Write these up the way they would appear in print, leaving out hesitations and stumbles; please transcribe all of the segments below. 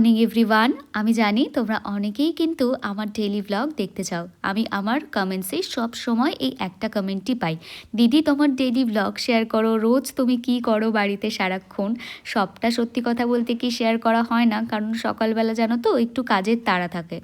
Morning everyone. আমি জানি তোমরা অনেকেই কিন্তু আমার ডেইলি ব্লগ দেখতে চাও। আমি আমার কমেন্টসে সব সময় এই একটা কমেন্টই পাই, দিদি তোমার ডেইলি ব্লগ শেয়ার করো, রোজ তুমি কি করো বাড়িতে সারাক্ষণ। সবটা সত্যি কথা বলতে কি শেয়ার করা হয় না, কারণ সকালবেলা জানো তো একটু কাজের তাড়া থাকে।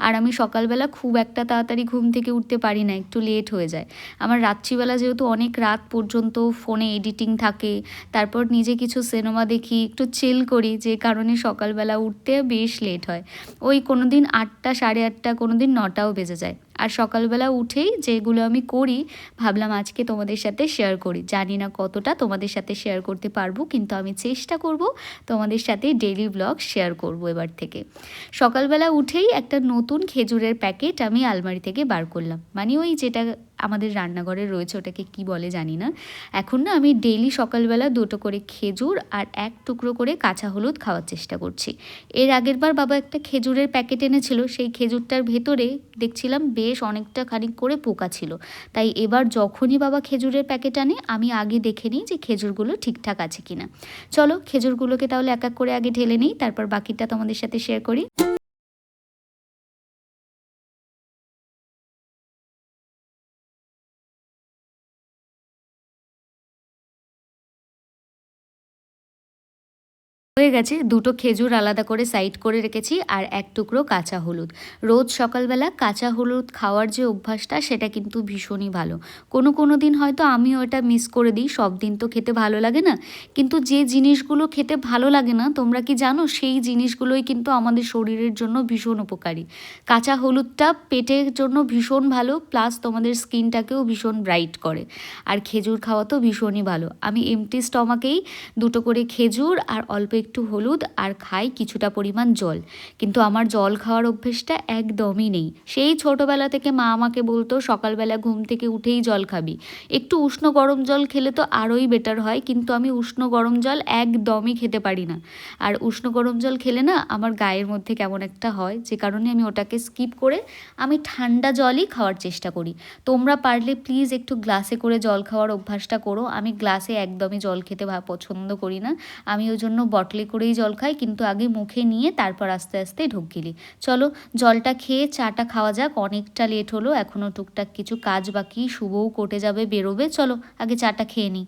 আর আমি সকালবেলা খুব একটা তাড়াতাড়ি ঘুম থেকে উঠতে পারি না, একটু লেট হয়ে যায়। আমার রাত্রিবেলা যেহেতু অনেক রাত পর্যন্ত ফোনে এডিটিং থাকে, তারপর নিজে কিছু সিনেমা দেখি, একটু চিল করি, যে কারণে সকালবেলা উঠতে বেশ লেট হয়। ওই কোনো দিন 8টা, 8:30, কোনো দিন 9টাও বেজে যায়। আর সকালবেলা উঠেই যেগুলো আমি করি ভাবলাম আজকে তোমাদের সাথে শেয়ার করি। জানি না কতটা তোমাদের সাথে শেয়ার করতে পারবো, কিন্তু আমি চেষ্টা করব তোমাদের সাথে ডেইলি ব্লগ শেয়ার করব এবার থেকে। সকালবেলা উঠেই একটা নতুন খেজুরের প্যাকেট আমি আলমারি থেকে বার করলাম, মানে ওই যেটা আমাদের রান্নাঘরে রয়েছে, ওটাকে কি বলে জানি না। এখন না আমি ডেইলি সকালবেলা 2টো করে খেজুর আর 1 টুকরো করে কাঁচা হলুদ খাওয়ার চেষ্টা করছি। এর আগের বার বাবা একটা খেজুরের প্যাকেট এনেছিল, সেই খেজুরটার ভেতরে দেখছিলাম বেশ অনেকটা খানিক করে পোকা ছিল। তাই এবার যখনই বাবা খেজুরের প্যাকেট আনে আমি আগে দেখে নিই যে খেজুরগুলো ঠিকঠাক আছে কিনা। চলো খেজুরগুলোকে তাহলে এক এক করে আগে ঢেলে নিই, তারপর বাকিটা তোমাদের সাথে শেয়ার করি। হয়ে গেছে, 2টো খেজুর আলাদা করে সাইড করে রেখেছি আর 1 টুকরো কাঁচা হলুদ। রোজ সকালবেলা কাঁচা হলুদ খাওয়ার যে অভ্যাসটা সেটা কিন্তু ভীষণই ভালো। কোনো দিন হয়তো আমিও এটা মিস করে দিই, সব দিন তো খেতে ভালো লাগে না। কিন্তু যে জিনিসগুলো খেতে ভালো লাগে না তোমরা কি জানো, সেই জিনিসগুলোই কিন্তু আমাদের শরীরের জন্য ভীষণ উপকারী। কাঁচা হলুদটা পেটের জন্য ভীষণ ভালো, প্লাস তোমাদের স্কিনটাকেও ভীষণ ব্রাইট করে। আর খেজুর খাওয়া তো ভীষণই ভালো। আমি এমটি স্টমাকেই 2টো করে খেজুর আর অল্প একটু হলুদ আর খাই কিছুটা পরিমাণ জল। কিন্তু আমার জল খাওয়ার অভ্যেসটা একদমই নেই। সেই ছোটোবেলা থেকে মা আমাকে বলতো সকালবেলা ঘুম থেকে উঠেই জল খাবি, একটু উষ্ণ গরম জল খেলে তো আরোই বেটার হয়, কিন্তু আমি উষ্ণ গরম জল একদমই খেতে পারি না। আর উষ্ণ গরম জল খেলে না আমার গায়ের মধ্যে কেমন একটা হয়, যে কারণে আমি ওটাকে স্কিপ করে আমি ঠান্ডা জলই খাওয়ার চেষ্টা করি। তোমরা পারলে প্লিজ একটু গ্লাসে করে জল খাওয়ার অভ্যাসটা করো। আমি গ্লাসে একদমই জল খেতে পছন্দ করি না। আমি ওই জন্য বটলে করেই জল খাই, কিন্তু আগে মুখে নিয়ে তারপর আস্তে আস্তে ঢোক গিলি। চলো জলটা খেয়ে চাটা খাওয়া যাক, অনেকটা লেট হলো, এখনও টুকটাক কিছু কাজ বাকি, শুভও কোর্টে যাবে, বেরোবে। চলো আগে চাটা খেয়ে নিই।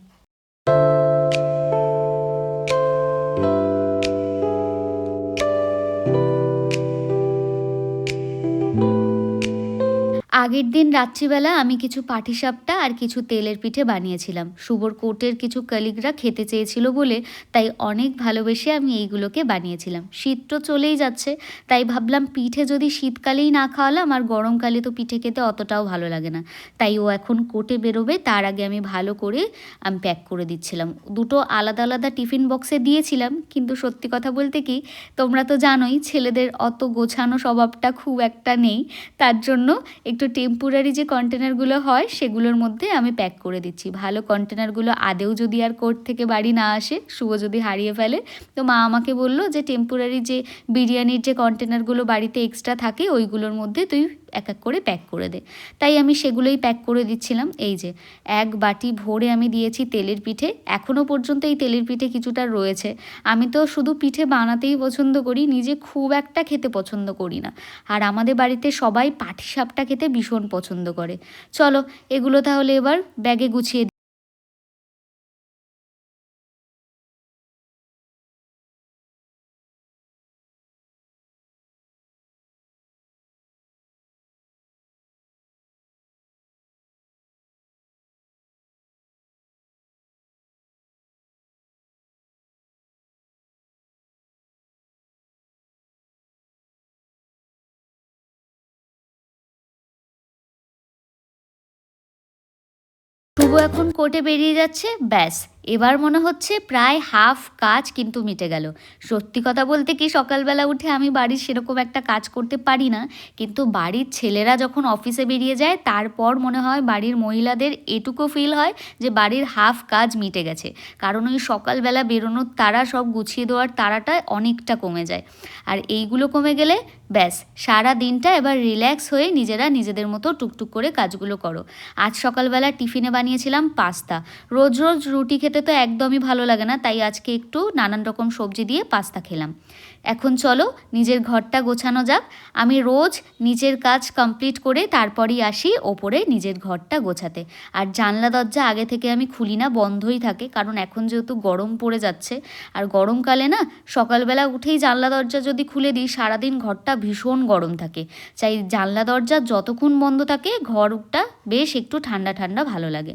আগের দিন রাত্রিবেলা আমি কিছু পাটিসাপটা আর কিছু তেলের পিঠে বানিয়েছিলাম। শুভর কোর্টের কিছু কলিগরা খেতে চেয়েছিল বলে তাই অনেক ভালোবেসে আমি এইগুলোকে বানিয়েছিলাম। শীত তো চলেই যাচ্ছে, তাই ভাবলাম পিঠে যদি শীতকালেই না খাওয়ালাম, আর গরমকালে তো পিঠে খেতে অতটাও ভালো লাগে না। তাই ও এখন কোর্টে বেরোবে, তার আগে আমি ভালো করে আমি প্যাক করে দিচ্ছিলাম। 2টো আলাদা আলাদা টিফিন বক্সে দিয়েছিলাম, কিন্তু সত্যি কথা বলতে কি, তোমরা তো জানোই ছেলেদের অত গোছানো স্বভাবটা খুব একটা নেই। তার জন্য একটু টেম্পোরারি যে কন্টেনারগুলো হয় সেগুলোর মধ্যে আমি প্যাক করে দিচ্ছি। ভালো কন্টেনারগুলো আদেও যদি আর কোর্ট থেকে বাড়ি না আসে, শুভ যদি হারিয়ে ফেলে, তো মা আমাকে বললো যে টেম্পোরারি যে বিরিয়ানির যে কন্টেনারগুলো বাড়িতে এক্সট্রা থাকে ওইগুলোর মধ্যে তুই এক এক করে প্যাক করে দে। তাই আমি সেগুলোই প্যাক করে দিচ্ছিলাম। এই যে 1 বাটি ভরে আমি দিয়েছি তেলের পিঠে। এখনও পর্যন্ত এই তেলের পিঠে কিছুটা রয়েছে। আমি তো শুধু পিঠে বানাতেই পছন্দ করি, নিজে খুব একটা খেতে পছন্দ করি না। আর আমাদের বাড়িতে সবাই পাটিসাপটা খেতে ভীষণ পছন্দ করে। চলো এগুলো তাহলে এবার ব্যাগে গুছিয়ে দিই। শুভ এখন কোর্টে বেরিয়ে যাচ্ছে, ব্যাস এবার মনে হচ্ছে প্রায় হাফ কাজ কিন্তু মিটে গেল। সত্যি কথা বলতে কি, সকালবেলা উঠে আমি বাড়ির সেরকম একটা কাজ করতে পারি না, কিন্তু বাড়ির ছেলেরা যখন অফিসে বেরিয়ে যায় তারপর মনে হয় বাড়ির মহিলাদের এটুকু ফিল হয় যে বাড়ির হাফ কাজ মিটে গেছে। কারণ ওই সকালবেলা বেরোনোর তাড়া, সব গুছিয়ে দেওয়ার তাড়াটা অনেকটা কমে যায়। আর এইগুলো কমে গেলে ব্যাস সারা দিনটা এবার রিল্যাক্স হয়ে নিজেরা নিজেদের মতো টুকটুক করে কাজগুলো করো। আজ সকালবেলা টিফিনে বানিয়েছিলাম পাস্তা। রোজ রোজ রুটি খেতে তো একদমই ভালো লাগে না, তাই আজকে একটু নানান রকম সবজি দিয়ে পাস্তা খেলাম। এখন চলো নিজের ঘরটা গোছানো যাক। আমি রোজ নিচের কাজ কমপ্লিট করে তারপরই আসি ওপরে নিজের ঘরটা গোছাতে। আর জানলা দরজা আগে থেকে আমি খুলি না, বন্ধই থাকে, কারণ এখন যেহেতু গরম পড়ে যাচ্ছে, আর গরমকালে না সকালবেলা উঠেই জানলা দরজা যদি খুলে দিই সারাদিন ঘরটা ভীষণ গরম থাকে। চাই জানলা দরজা যতক্ষণ বন্ধ থাকে ঘরটা বেশ একটু ঠান্ডা ঠান্ডা ভালো লাগে।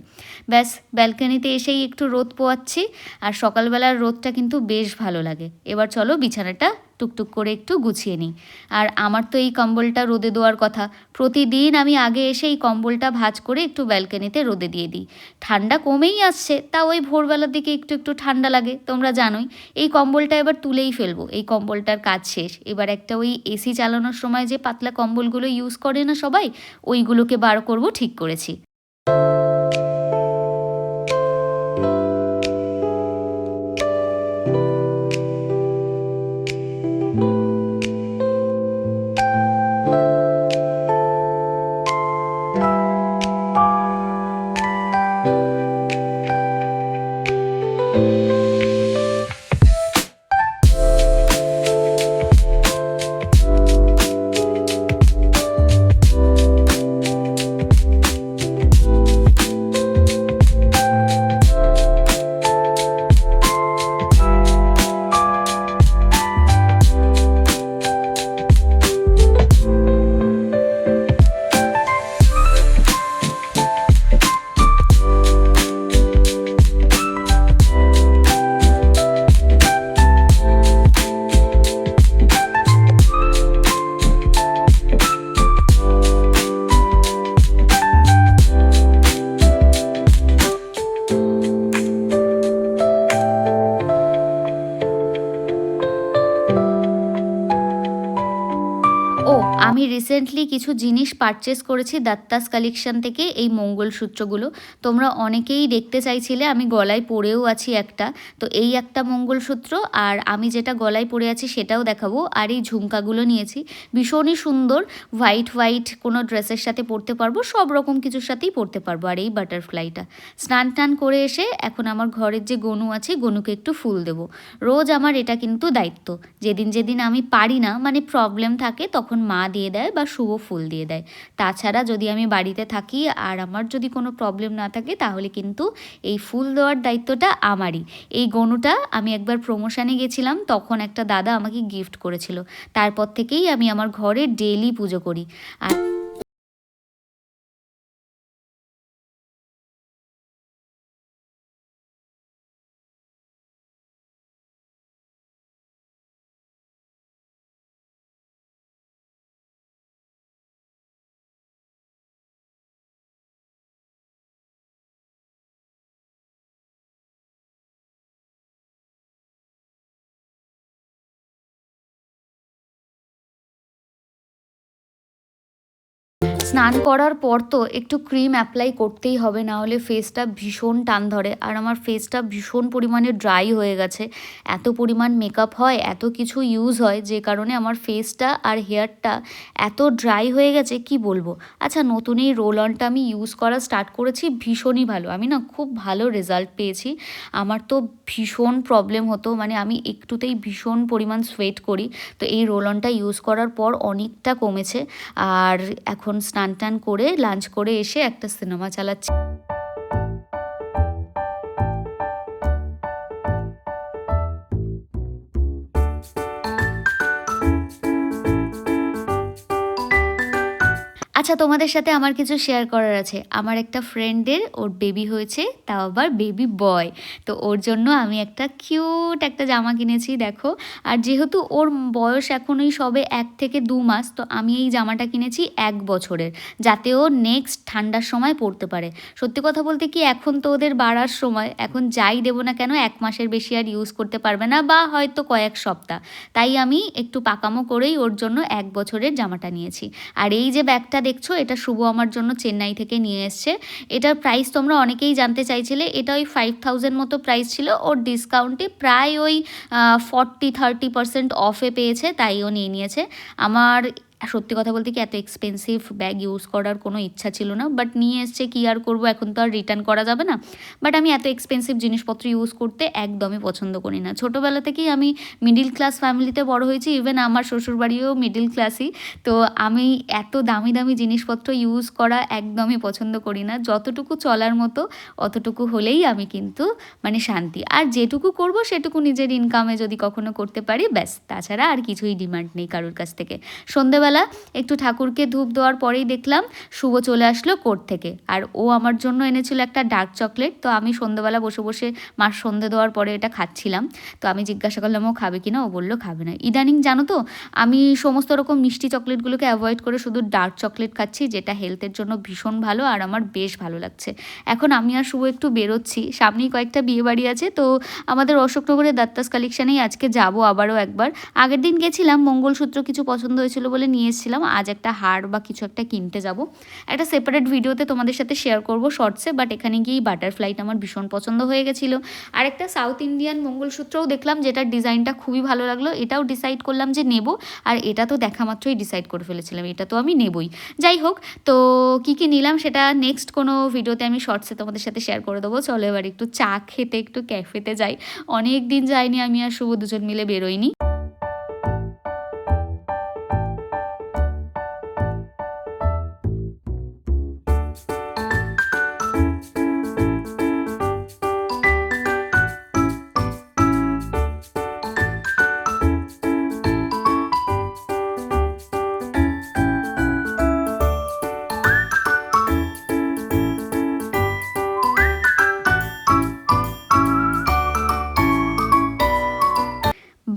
ব্যাস ব্যালকনিতে এসেই একটু রোদ পোয়াচ্ছি, আর সকালবেলার রোদটা কিন্তু বেশ ভালো লাগে। এবার চলো বিছানাটা টুকটুক করে একটু গুছিয়ে নিই। আর আমার তো এই কম্বলটা রোদে দেওয়ার কথা, প্রতিদিন আমি আগে এসে এই কম্বলটা ভাঁজ করে একটু ব্যালকনিতে রোদে দিয়ে দিই। ঠান্ডা কমেই আসছে, তা ওই ভোরবেলার দিকে একটু একটু ঠান্ডা লাগে, তোমরা জানোই। এই কম্বলটা এবার তুলেই ফেলবো, এই কম্বলটার কাজ শেষ। এবার একটা ওই এসি চালানোর সময় যে পাতলা কম্বলগুলো ইউজ করে না সবাই, ওইগুলোকে বার করব ঠিক করেছি। ও, আমি রিসেন্টলি কিছু জিনিস পারচেস করেছি দত্তাস কালেকশন থেকে, এই মঙ্গলসূত্রগুলো। তোমরা অনেকেই দেখতে চাইছিলে, আমি গলায় পরেও আছি একটা। তো এই একটা মঙ্গলসূত্র, আর আমি যেটা গলায় পরে আছি সেটাও দেখাবো। আর এই ঝুমকাগুলো নিয়েছি, ভীষণই সুন্দর, হোয়াইট হোয়াইট, কোনো ড্রেসের সাথে পরতে পারবো, সব রকম কিছুর সাথেই পরতে পারবো। আর এই বাটারফ্লাইটা, স্নান টান করে এসে এখন আমার ঘরের যে গনু আছে, গনুকে একটু ফুল দেবো। রোজ আমার এটা কিন্তু দায়িত্ব। যেদিন যেদিন আমি পারি না, মানে প্রবলেম থাকে, তখন মা দিয়ে দেয় বা শুভ ফুল দিয়ে দেয়। তাছাড়া যদি আমি বাড়িতে থাকি আর আমার যদি কোনো প্রবলেম না থাকে, তাহলে কিন্তু এই ফুল দেওয়ার দায়িত্বটা আমারই। এই গনুটা আমি একবার প্রমোশনে গেছিলাম, তখন একটা দাদা আমাকে গিফট করেছিল। তারপর থেকেই আমি আমার ঘরে ডেইলি পুজো করি। আর স্নান করার পর তো একটু ক্রিম অ্যাপ্লাই করতেই হবে, না হলে ফেসটা ভীষণ টান ধরে। আর আমার ফেসটা ভীষণ পরিমাণে ড্রাই হয়ে গেছে। এত পরিমাণ মেকআপ হয়, এত কিছু ইউজ হয়, যে কারণে আমার ফেসটা আর হেয়ারটা এত ড্রাই হয়ে গেছে কি বলবো। আচ্ছা, নতুন এই রোল অনটা আমি ইউজ করা স্টার্ট করেছি, ভীষণই ভালো, আমি না খুব ভালো রেজাল্ট পেয়েছি। আমার তো ভীষণ প্রবলেম হতো, মানে আমি একটুতেই ভীষণ পরিমাণ সোয়েট করি। তো এই রোল অনটা ইউজ করার পর অনেকটা কমেছে। আর এখন স্নান টান করে লাঞ্চ করে এসে একটা সিনেমা চালাচ্ছি। আচ্ছা, তোমাদের সাথে আমার কিছু শেয়ার করার আছে। আমার একটা ফ্রেন্ডের ওর বেবি হয়েছে, তাও আবার বেবি বয়। তো ওর জন্য আমি একটা কিউট একটা জামা কিনেছি, দেখো। আর যেহেতু ওর বয়স এখন ওই সবে 1 থেকে 2 মাস, তো আমি এই জামাটা কিনেছি 1 বছরের, যাতে ও নেক্সট ঠান্ডার সময় পরতে পারে। সত্যি কথা বলতে কি, এখন তো ওদের বাড়ার সময়, এখন যাই দেবো না কেন 1 মাসের বেশি আর ইউজ করতে পারবে না, বা হয়তো কয়েক সপ্তাহ। তাই আমি একটু পাকামো করেই ওর জন্য 1 বছরের জামাটা নিয়েছি। আর এই যে ব্যাগটা দেখছো, এটা শুভ আমার জন্য চেন্নাই থেকে নিয়ে এসছে। এটার প্রাইস তোমরা অনেকেই জানতে চাইছিলে। এটা ওই 5000 মতো প্রাইস ছিল, ওর ডিসকাউন্টে প্রায় ওই 40-30% অফে পেয়েছে, তাই ও নিয়ে নিয়েছে। আমার সত্যি কথা বলতে কি এত এক্সপেন্সিভ ব্যাগ ইউজ করার কোনো ইচ্ছা ছিল না, বাট নিয়ে এসছে, কী আর করবো, এখন তো আর রিটার্ন করা যাবে না। বাট আমি এত এক্সপেন্সিভ জিনিসপত্র ইউজ করতে একদমই পছন্দ করি না। ছোটোবেলা থেকেই আমি মিডিল ক্লাস ফ্যামিলিতে বড় হয়েছি, ইভেন আমার শ্বশুরবাড়িও মিডিল ক্লাসই। তো আমি এত দামি দামি জিনিসপত্র ইউজ করা একদমই পছন্দ করি না। যতটুকু চলার মতো অতটুকু হলেই আমি কিন্তু মানে শান্তি। আর যেটুকু করব সেটুকু নিজের ইনকামে যদি কখনো করতে পারি ব্যাস, তাছাড়া আর কিছুই ডিমান্ড নেই কারোর কাছ থেকে। সন্ধেবেলা একটু ঠাকুরকে ধূপ দেওয়ার পরেই দেখলাম শুভ চলে আসলো কোর্ট থেকে, আর ও আমার জন্য এনেছিল একটা ডার্ক চকলেট। তো আমি সন্ধেবেলা বসে বসে মার সন্ধে দেওয়ার পরে এটা খাচ্ছিলাম। তো আমি জিজ্ঞাসা করলাম ও খাবে কিনা, ও বললো খাবে না। ইদানিং জানো তো আমি সমস্ত রকম মিষ্টি চকলেটগুলোকে অ্যাভয়েড করে শুধু ডার্ক চকলেট খাচ্ছি, যেটা হেলথের জন্য ভীষণ ভালো আর আমার বেশ ভালো লাগছে। এখন আমি আর শুভ একটু বেরোচ্ছি, সামনেই কয়েকটা বিয়েবাড়ি আছে। তো আমাদের অশোকনগরের দাত্তাস কালেকশানেই আজকে যাব আবারও একবার। আগের দিন গেছিলাম, মঙ্গলসূত্র কিছু পছন্দ হয়েছিল বলে নিয়ে এসেছিলাম, আজ একটা হার বা কিছু একটা কিনতে যাব। একটা সেপারেট ভিডিওতে তোমাদের সাথে শেয়ার করব শর্টসে, বাট এখানে গিয়েই বাটারফ্লাইটা আমার ভীষণ পছন্দ হয়ে গেছিলো। আর একটা সাউথ ইন্ডিয়ান মঙ্গলসূত্রও দেখলাম, যেটার ডিজাইনটা খুবই ভালো লাগলো, এটাও ডিসাইড করলাম যে নেব। আর এটা তো দেখা মাত্রই ডিসাইড করে ফেলেছিলাম, এটা তো আমি নেবই। যাই হোক, তো কী কী নিলাম সেটা নেক্সট কোনো ভিডিওতে আমি শর্টসে তোমাদের সাথে শেয়ার করে দেবো। চলো এবার একটু চা খেতে একটু ক্যাফেতে যাই। অনেক দিন যাইনি আমি আর শুভ, দুজন মিলে বেরোইনি।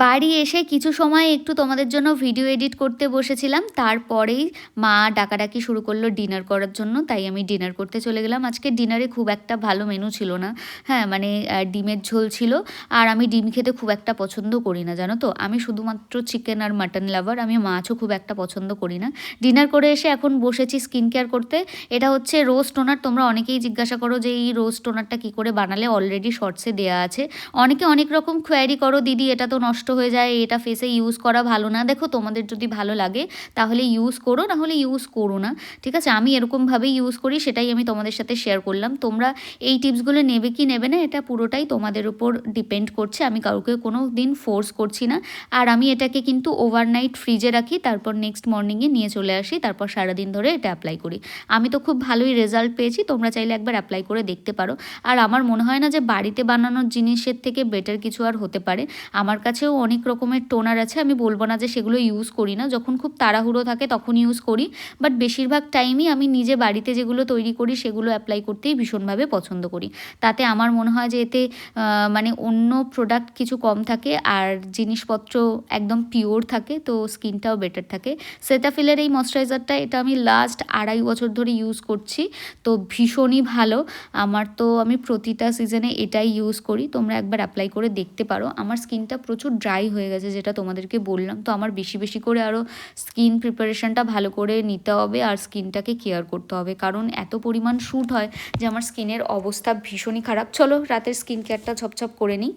বাড়ি এসে কিছু সময় একটু তোমাদের জন্য ভিডিও এডিট করতে বসেছিলাম, তারপরেই মা ডাকাডাকি শুরু করলো ডিনার করার জন্য। তাই আমি ডিনার করতে চলে গেলাম। আজকে ডিনারে খুব একটা ভালো মেনু ছিল না। হ্যাঁ, মানে ডিমের ঝোল ছিল, আর আমি ডিম খেতে খুব একটা পছন্দ করি না, জানো তো। আমি শুধুমাত্র চিকেন আর মাটন লাভার, আমি মাছও খুব একটা পছন্দ করি না। ডিনার করে এসে এখন বসেছি স্কিন কেয়ার করতে। এটা হচ্ছে রোজ টোনার। তোমরা অনেকেই জিজ্ঞাসা করো যে এই রোজ টোনারটা কী করে বানালে, অলরেডি শর্টসে দেওয়া আছে। অনেকে অনেক রকম কোয়ারি করো, দিদি এটা তো নষ্ট হয়ে যায়, এটা ফেসে ইউজ করা ভালো না। দেখো, তোমাদের যদি ভালো লাগে তাহলে ইউজ করো, না হলে ইউজ করো না, ঠিক আছে। আমি এরকমভাবেই ইউজ করি, সেটাই আমি তোমাদের সাথে শেয়ার করলাম। তোমরা এই টিপসগুলো নেবে কি নেবে না, এটা পুরোটাই তোমাদের উপর ডিপেন্ড করছে। আমি কাউকে কোনো দিন ফোর্স করছি না। আর আমি এটাকে কিন্তু ওভারনাইট ফ্রিজে রাখি, তারপর নেক্সট মর্নিংয়ে নিয়ে চলে আসি, তারপর সারাদিন ধরে এটা অ্যাপ্লাই করি। আমি তো খুব ভালোই রেজাল্ট পেয়েছি, তোমরা চাইলে একবার অ্যাপ্লাই করে দেখতে পারো। আর আমার মনে হয় না যে বাড়িতে বানানোর জিনিসের থেকে বেটার কিছু আর হতে পারে। আমার কাছেও অনেক রকমের টোনার আছে, আমি বলবো না যে সেগুলো ইউজ করি না, যখন খুব তাড়াহুড়ো থাকে তখন ইউজ করি। বাট বেশিরভাগ টাইমই আমি নিজে বাড়িতে যেগুলো তৈরি করি সেগুলো অ্যাপ্লাই করতেই ভীষণভাবে পছন্দ করি। তাতে আমার মনে হয় যে এতে মানে অন্য প্রোডাক্ট কিছু কম থাকে, আর জিনিসপত্র একদম পিওর থাকে, তো স্কিনটাও বেটার থাকে। সেটাফিলের এই ময়শ্চারাইজারটা, এটা আমি লাস্ট 2.5 বছর ধরে ইউজ করছি, তো ভীষণই ভালো আমার। তো আমি প্রতিটা সিজনে এটাই ইউজ করি, তোমরা একবার অ্যাপ্লাই করে দেখতে পারো। আমার স্কিনটা প্রচুর ড্রাই হয়ে গেছে, যেটা তোমাদেরকে বললাম। তো আমার বেশি বেশি করে আরও স্কিন প্রিপারেশনটা ভালো করে নিতে হবে, আর স্কিনটাকে কেয়ার করতে হবে, কারণ এত পরিমাণ শ্যুট হয় যে আমার স্কিনের অবস্থা ভীষণই খারাপ। চলো রাতের স্কিন কেয়ারটা ঝপঝপ করে নিই।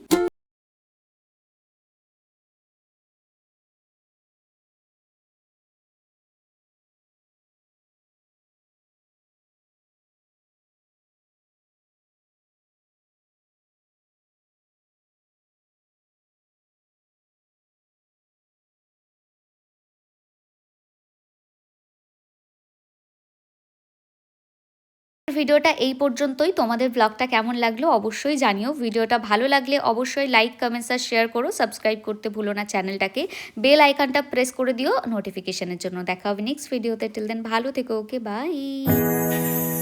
ভিডিওটা এই পর্যন্তই। তোমাদের ব্লগটা কেমন লাগলো অবশ্যই জানিও। ভিডিওটা ভালো লাগলে অবশ্যই লাইক, কমেন্টস আর শেয়ার করো। সাবস্ক্রাইব করতে ভুলো না চ্যানেলটাকে। বেল আইকনটা প্রেস করে দিও নোটিফিকেশনের জন্য। দেখা হবে নেক্সট ভিডিওতে। টিল দেন ভালো থেকো। ওকে, বাই।